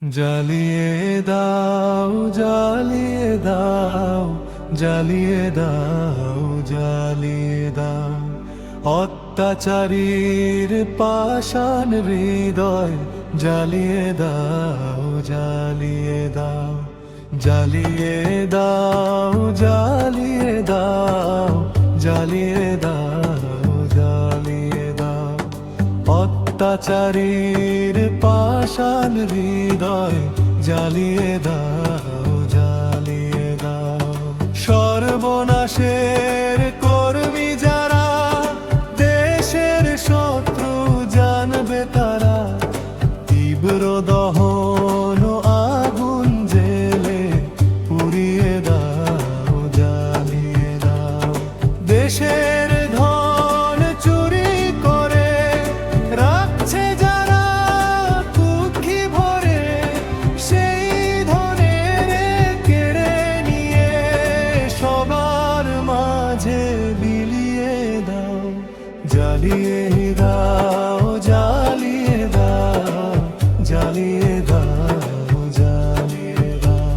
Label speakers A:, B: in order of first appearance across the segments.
A: জ্বালিয়ে দাও জ্বালিয়ে দাও জ্বালিয়ে দাও জ্বালিয়ে দাও অত্যাচারীর পাষাণ হৃদয় জ্বালিয়ে দাও জ্বালিয়ে দাও জ্বালিয়ে দাও জ্বালিয়ে দাও জ্বালিয়ে দাও জ্বালিয়ে দাও অত্যাচারীর পাষাণ হৃদয় জ্বালিয়ে দাও জ্বালিয়ে দাও সর্বনাশের কর্মী যারা দেশের শত্রু জানবে তারা তীব্র দহন আগুন জেলে পুড়িয়ে দাও জ্বালিয়ে দাও দেশের ধন চুরি করে রাখছে যারা কুক্ষি ভরে সেই ধনের কেড়ে নিয়ে সবার মাঝে বিলিয়ে দাও জ্বালিয়ে দাও জ্বালিয়ে দাও জ্বালিয়ে দাও জ্বালিয়ে দাও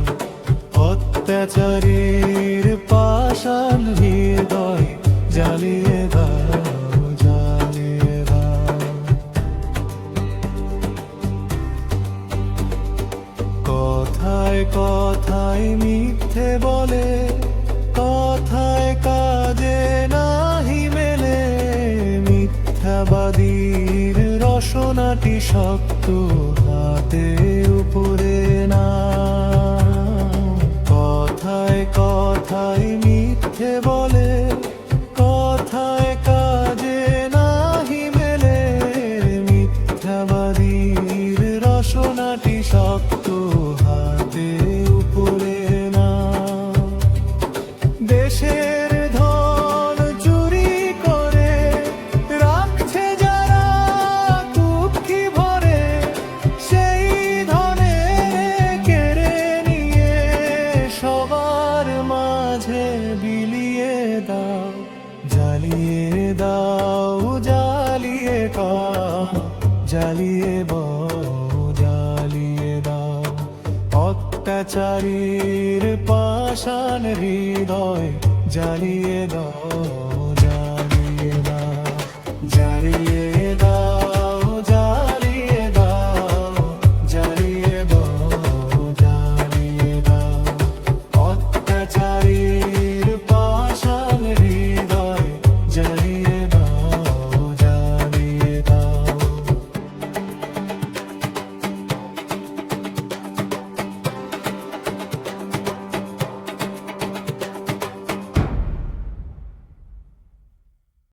A: অত্যাচারীর পাষাণ হৃদয় জ্বালিয়ে দাও জ্বালিয়ে দাও কথায় কথায় মিথ্যে বলে কথায় কাজে নাহি মেলে মিথ্যাবাদীর রসনাটি শক্ত হাতে উপরে না কথায় কথায় মিথ্যে বলে কথায় কাজে নাহি মেলে মিথ্যাবাদীর রসনাটি শক্ত হাতে উপরে না দেশের ধন চুরি করে রাখছে যারা কুক্ষি ভরে সেই ধনে কেড়ে নিয়ে সবার মাঝে বিলিয়ে দাও জ্বালিয়ে দাও জ্বালিয়ে জ্বালিয়ে জ্বালিয়ে দাও অত্যাচারীর পাষাণ হৃদয় জ্বালিয়ে দাও জ্বালিয়ে দাও জ্বালিয়ে